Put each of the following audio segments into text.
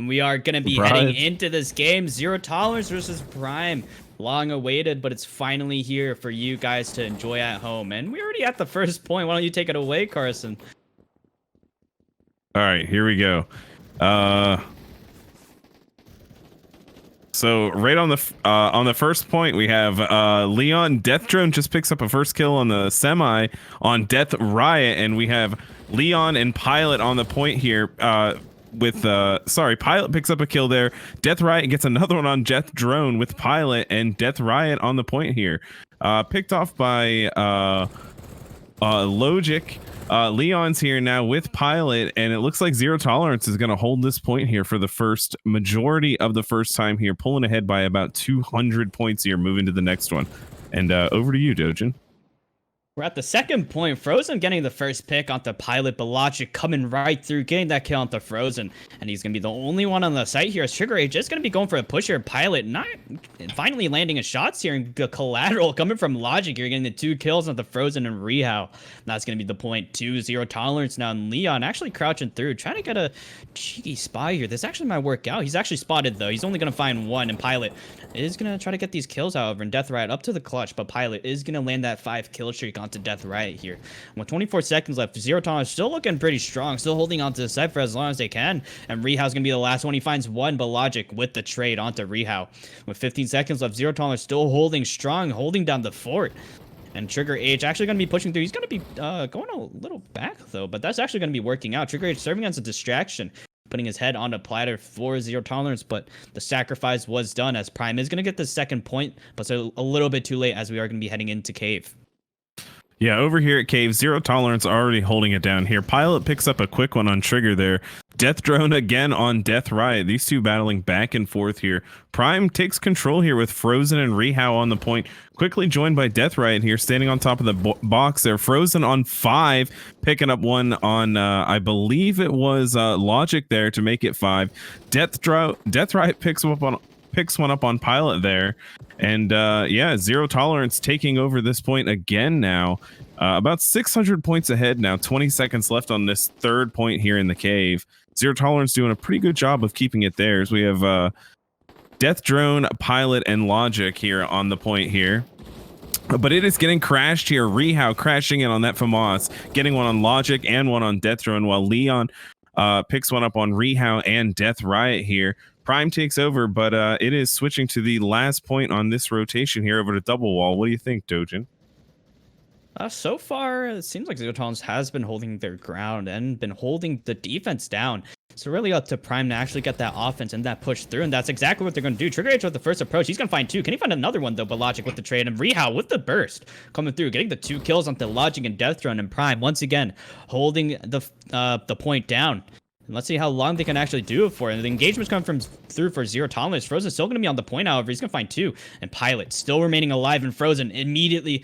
And we are going to be heading into this game. Zero Tolerance versus Prime. Long awaited, but it's finally here for you guys to enjoy at home. And we're already at the first point. Why don't you take it away, Carson? All right, here we go. So right on the first point, we have Leon. Death Drone just picks up a first kill on the semi on Death Riot, and we have Leon and Pilot on the point here. Pilot picks up a kill there. Death Riot gets another one on Death Drone with Pilot, and Death Riot on the point here. Picked off by Logic. Leon's here now with Pilot, and it looks like Zero Tolerance is going to hold this point here for the first majority of the first time here, pulling ahead by about 200 points here, moving to the next one. And over to you, Dojin. We're at the second point. Frozen getting the first pick onto Pilot, but Logic coming right through, getting that kill onto Frozen. And he's going to be the only one on the site here. Sugar Age just going to be going for a push here. Pilot not finally landing his shots here. And the collateral coming from Logic here, getting the 2 kills onto Frozen and Rehao. That's going to be the point. 2 Zero Tolerance now. And Leon actually crouching through, trying to get a cheeky spy here. This actually might work out. He's actually spotted, though. He's only going to find one. And Pilot is going to try to get these kills, however. And Death Riot up to the clutch. But Pilot is going to land that 5 kill streak onto Death Riot here. With 24 seconds left, Zero Tolerance still looking pretty strong, still holding on to the site for as long as they can. And Rehao's gonna be the last one. He finds one, but Logic with the trade onto Rehao. With 15 seconds left, Zero Tolerance still holding strong, holding down the fort. And Trigger Age actually going to be pushing through. He's going to be going a little back, though, but that's actually going to be working out. Trigger Age serving as a distraction, putting his head on a platter for Zero Tolerance, but the sacrifice was done as Prime is going to get the second point, but it's a little bit too late as we are going to be heading into Cave. Yeah, over here at Cave, Zero Tolerance already holding it down here. Pilot picks up a quick one on Trigger there. Death Drone again on Death Riot. These two battling back and forth here. Prime takes control here with Frozen and Rehao on the point. Quickly joined by Death Riot here, standing on top of the box there. Frozen on 5, picking up one on, I believe it was Logic there to make it 5. Death Riot picks one up on Pilot there. And yeah, Zero Tolerance taking over this point again now. About 600 points ahead now. 20 seconds left on this third point here in the Cave. Zero Tolerance doing a pretty good job of keeping it theirs. We have Death Drone, Pilot, and Logic here on the point here. But it is getting crashed here. Rehao crashing in on that FAMAS, getting one on Logic and one on Death Drone, while Leon picks one up on Rehao and Death Riot here. Prime takes over, but it is switching to the last point on this rotation here over to Double Wall. What do you think, Dojin? So far, it seems like Zero Tolerance has been holding their ground and been holding the defense down. So really up to Prime to actually get that offense and that push through, and that's exactly what they're going to do. Trigger Age with the first approach. He's going to find 2. Can he find another one, though? But Logic with the trade, and Rehao with the burst coming through, getting the 2 kills onto Logic and Death Drone, and Prime once again holding the point down. And let's see how long they can actually do it for. And the engagement's coming through for Zero Tolerance. Frozen's still going to be on the point, however. He's going to find 2. And Pilot still remaining alive, and Frozen immediately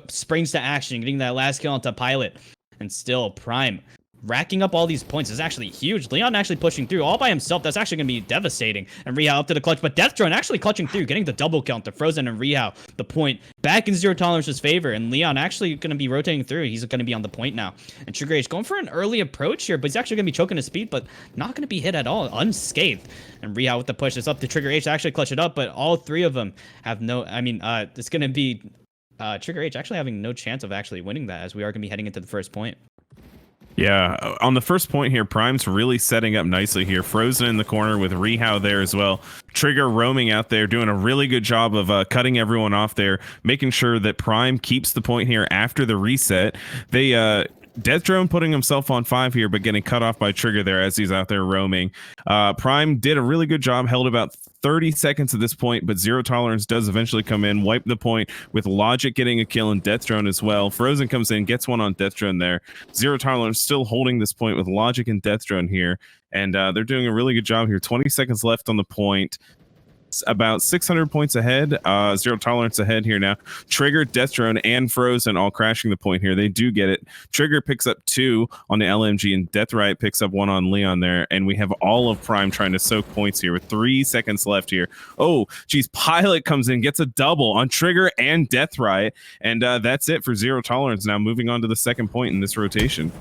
springs to action, getting that last kill onto Pilot. And still, Prime racking up all these points is actually huge. Leon actually pushing through all by himself. That's actually going to be devastating. And Rehao up to the clutch. But Death Drone actually clutching through, getting the double count to Frozen and Rehao. The point back in Zero Tolerance's favor. And Leon actually going to be rotating through. He's going to be on the point now. And Trigger Age going for an early approach here, but he's actually going to be choking his speed, but not going to be hit at all. Unscathed. And Rehao with the push. It's up to Trigger Age to actually clutch it up, but all 3 of them have no... it's going to be Trigger Age actually having no chance of actually winning that, as we are going to be heading into the first point. Yeah, on the first point here, Prime's really setting up nicely here. Frozen in the corner with Rehao there as well. Trigger roaming out there, doing a really good job of cutting everyone off there, making sure that Prime keeps the point here after the reset. They Death Drone putting himself on 5 here, but getting cut off by Trigger there as he's out there roaming. Prime did a really good job, held about 30 seconds at this point, but Zero Tolerance does eventually come in, wipe the point with Logic getting a kill and Death Drone as well. Frozen comes in, gets one on Death Drone there. Zero Tolerance still holding this point with Logic and Death Drone here, and they're doing a really good job here. 20 seconds left on the point. About 600 points ahead. Zero Tolerance ahead here now. Trigger, Death Drone, and Frozen all crashing the point here. They do get it. Trigger picks up 2 on the LMG, and Death Riot picks up 1 on Leon there. And we have all of Prime trying to soak points here with 3 seconds left here. Oh, geez. Pilot comes in, gets a double on Trigger and Death Riot. And that's it for Zero Tolerance now, moving on to the second point in this rotation.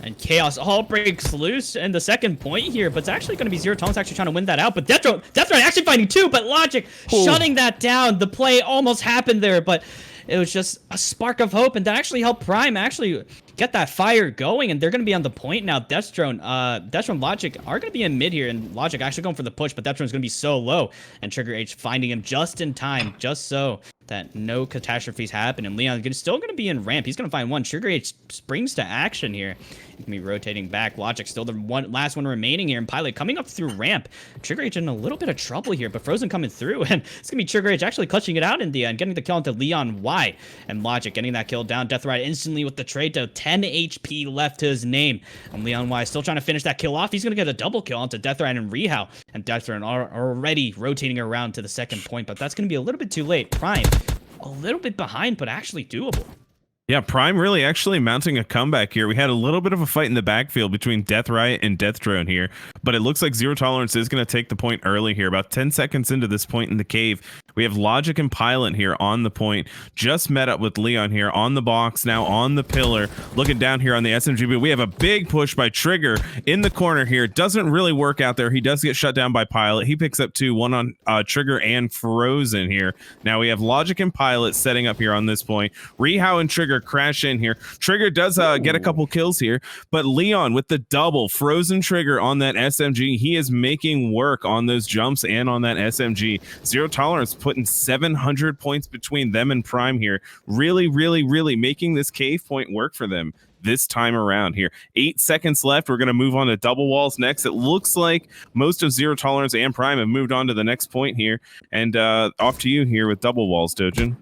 And Chaos all breaks loose in the second point here, but it's actually going to be Zero Tolerance actually trying to win that out. But Death Throne actually fighting too, but Logic shutting that down. The play almost happened there, but it was just a spark of hope, and that actually helped Prime actually get that fire going, and they're going to be on the point now. Death Throne, Logic are going to be in mid here, and Logic actually going for the push, but Death Throne's going to be so low, and Trigger H finding him just in time, just so that no catastrophes happen, and Leon is still going to be in ramp. He's going to find one. Trigger H springs to action here. He's going to be rotating back. Logic still the last one remaining here, and Pilot coming up through ramp. Trigger H in a little bit of trouble here, but Frozen coming through, and it's going to be Trigger H actually clutching it out in the end, getting the kill onto Leon Y, and Logic getting that kill down. Death Ride instantly with the trade to 10 HP left to his name, and Leon Y still trying to finish that kill off. He's going to get a double kill onto Death Ride and Rehao, and Death Ride are already rotating around to the second point, but that's going to be a little bit too late. Prime a little bit behind, but actually doable. Yeah, Prime really actually mounting a comeback here. We had a little bit of a fight in the backfield between Death Riot and Death Drone here, but it looks like Zero Tolerance is going to take the point early here. About 10 seconds into this point in the cave, we have Logic and Pilot here on the point. Just met up with Leon here on the box, now on the pillar. Looking down here on the SMG, but we have a big push by Trigger in the corner here. Doesn't really work out there. He does get shut down by Pilot. He picks up two, one on Trigger and Frozen here. Now we have Logic and Pilot setting up here on this point. Rehao and Trigger crash in here. Trigger does get a couple kills here, but Leon with the double Frozen Trigger on that SMG. He is making work on those jumps and on that SMG. Zero Tolerance putting 700 points between them and Prime here. Really, really, really making this cave point work for them this time around here. 8 seconds left. We're going to move on to double walls next. It looks like most of Zero Tolerance and Prime have moved on to the next point here. And off to you here with double walls, Dojin.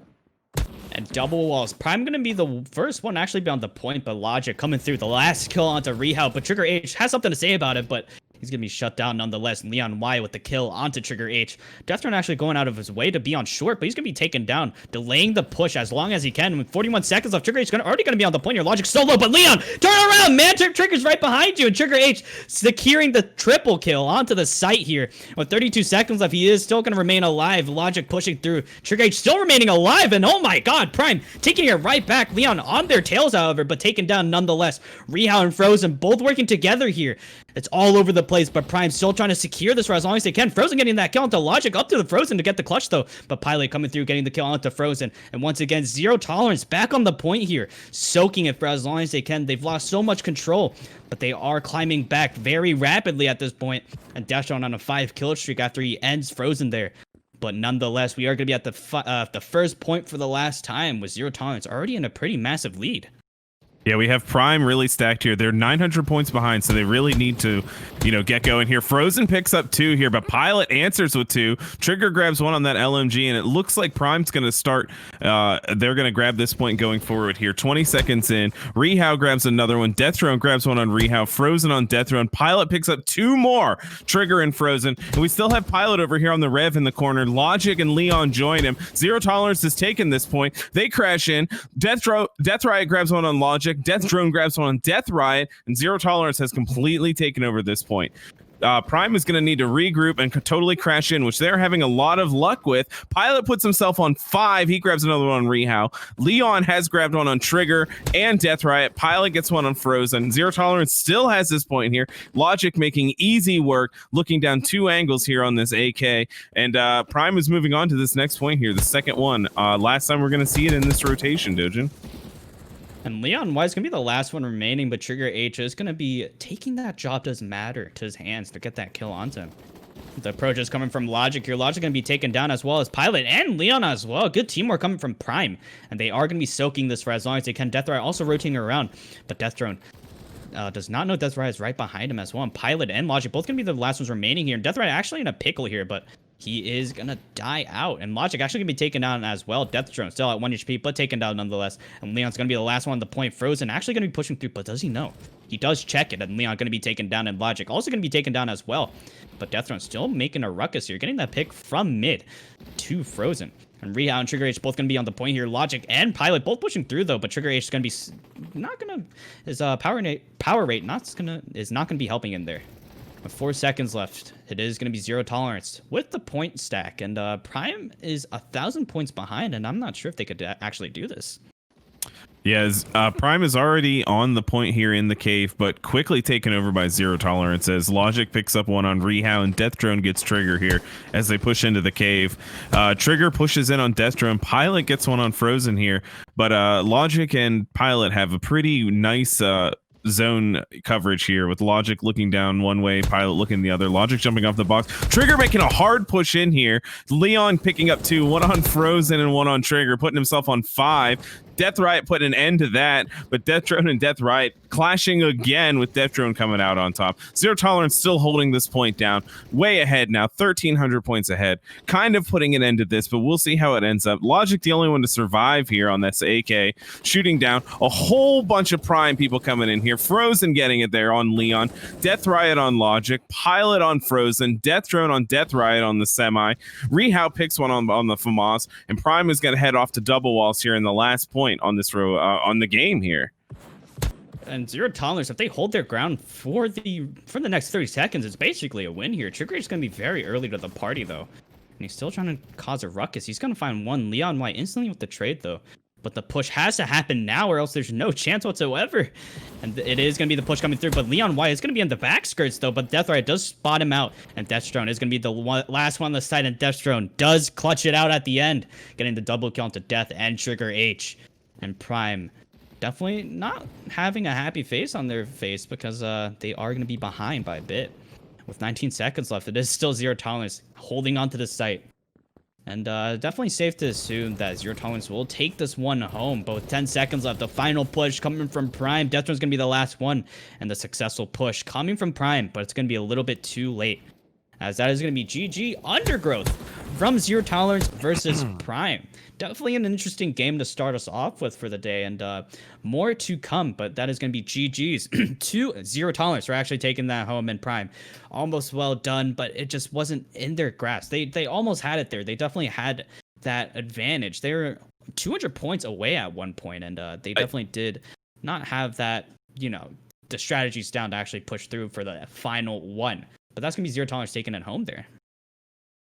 And double walls. Prime going to be the first one actually be on the point, but Logic coming through. The last kill onto Rehao, but Trigger H has something to say about it, but he's going to be shut down nonetheless. Leon Y with the kill onto Trigger H. Deathrun actually going out of his way to be on short, but he's going to be taken down, delaying the push as long as he can. With 41 seconds left, Trigger H is already going to be on the point here. Logic so low, but Leon, turn around, man. Trigger's right behind you, and Trigger H securing the triple kill onto the site here. With 32 seconds left, he is still going to remain alive. Logic pushing through. Trigger H still remaining alive, and oh my god, Prime taking it right back. Leon on their tails, however, but taken down nonetheless. Rehao and Frozen both working together here. It's all over the place, but Prime still trying to secure this for as long as they can. Frozen getting that kill onto Logic, up to the Frozen to get the clutch though, but Pilot coming through, getting the kill onto Frozen. And once again, Zero Tolerance back on the point here, soaking it for as long as they can. They've lost so much control, but they are climbing back very rapidly at this point. And Dashon on a 5-kill streak after he ends Frozen there. But nonetheless, we are going to be at the first point for the last time with Zero Tolerance already in a pretty massive lead. Yeah, we have Prime really stacked here. They're 900 points behind, so they really need to, get going here. Frozen picks up 2 here, but Pilot answers with 2. Trigger grabs 1 on that LMG, and it looks like Prime's going to start. They're going to grab this point going forward here. 20 seconds in. Rehao grabs another one. Death Throne grabs 1 on Rehao. Frozen on Death Throne. Pilot picks up 2 more. Trigger and Frozen. And we still have Pilot over here on the Rev in the corner. Logic and Leon join him. Zero Tolerance has taken this point. They crash in. Death Riot grabs 1 on Logic. Death Drone grabs 1 on Death Riot, and Zero Tolerance has completely taken over this point. Prime is going to need to regroup and totally crash in, which they're having a lot of luck with. Pilot puts himself on 5. He grabs another one on Rehao. Leon has grabbed 1 on Trigger and Death Riot. Pilot gets 1 on Frozen. Zero Tolerance still has this point here. Logic making easy work, looking down 2 angles here on this AK. And Prime is moving on to this next point here, the second one. Last time we're going to see it in this rotation, Dojin. And Leon Y is going to be the last one remaining, but Trigger H is going to be taking that job does matter to his hands to get that kill onto him. The approach is coming from Logic here. Logic going to be taken down as well as Pilot and Leon as well. Good teamwork coming from Prime. And they are going to be soaking this for as long as they can. Death Riot also rotating around, but Death Throne does not know Death Riot is right behind him as well. And Pilot and Logic both going to be the last ones remaining here. And Death Riot actually in a pickle here, but he is going to die out. And Logic actually going to be taken down as well. Death Drone still at 1 HP, but taken down nonetheless. And Leon's going to be the last one on the point. Frozen actually going to be pushing through, but does he know? He does check it, and Leon going to be taken down, and Logic also going to be taken down as well. But Death Drone still making a ruckus here, getting that pick from mid to Frozen. And Rehao and Trigger H both going to be on the point here. Logic and Pilot both pushing through though, but Trigger H is going to be not going to his power rate is not going to be helping in there. With 4 seconds left, it is going to be Zero Tolerance with the point stack, and Prime is 1,000 points behind, and I'm not sure if they could actually do this. Yes, Prime is already on the point here in the cave, but quickly taken over by Zero Tolerance as Logic picks up one on Rehow and Death Drone gets Trigger here as they push into the cave. Trigger pushes in on Death Drone. Pilot gets one on Frozen here, but Logic and Pilot have a pretty nice zone coverage here with Logic looking down one way, Pilot looking the other. Logic jumping off the box. Trigger making a hard push in here. Leon picking up two, one on Frozen and one on Trigger, putting himself on 5. Death Riot put an end to that, but Death Drone and Death Riot clashing again with Death Drone coming out on top. Zero Tolerance still holding this point down, way ahead now, 1,300 points ahead. Kind of putting an end to this, but we'll see how it ends up. Logic the only one to survive here on this AK, shooting down a whole bunch of Prime people coming in here. Frozen getting it there on Leon, Death Riot on Logic, Pilot on Frozen, Death Drone on Death Riot on the Semi. Rehow picks one on the FAMAS, and Prime is going to head off to double walls here in the last point on this row on the game here. And Zero Tolerance, if they hold their ground for the next 30 seconds, it's basically a win here. Trigger is going to be very early to the party, though. And he's still trying to cause a ruckus. He's going to find one Leon White instantly with the trade, though. But the push has to happen now, or else there's no chance whatsoever. And it is going to be the push coming through. But Leon White is going to be in the back skirts, though. But Death Riot does spot him out. And Death Drone is going to be the last one on the side. And Death Drone does clutch it out at the end, getting the double kill to Death and Trigger H. And Prime definitely not having a happy face on their face because they are going to be behind by a bit. With 19 seconds left, it is still Zero Tolerance holding on to the site. And definitely safe to assume that Zero Tolerance will take this one home. But with 10 seconds left, the final push coming from Prime. Death Drone's going to be the last one. And the successful push coming from Prime, but it's going to be a little bit too late. As that is going to be GG Undergrowth from Zero Tolerance versus Prime. Definitely an interesting game to start us off with for the day, and more to come, but that is going to be GG's to Zero Tolerance for actually taking that home in Prime. Almost well done, but it just wasn't in their grasp. They almost had it there. They definitely had that advantage. They were 200 points away at one point, and they definitely did not have that, the strategies down to actually push through for the final one. But that's going to be Zero Tolerance taking it home there.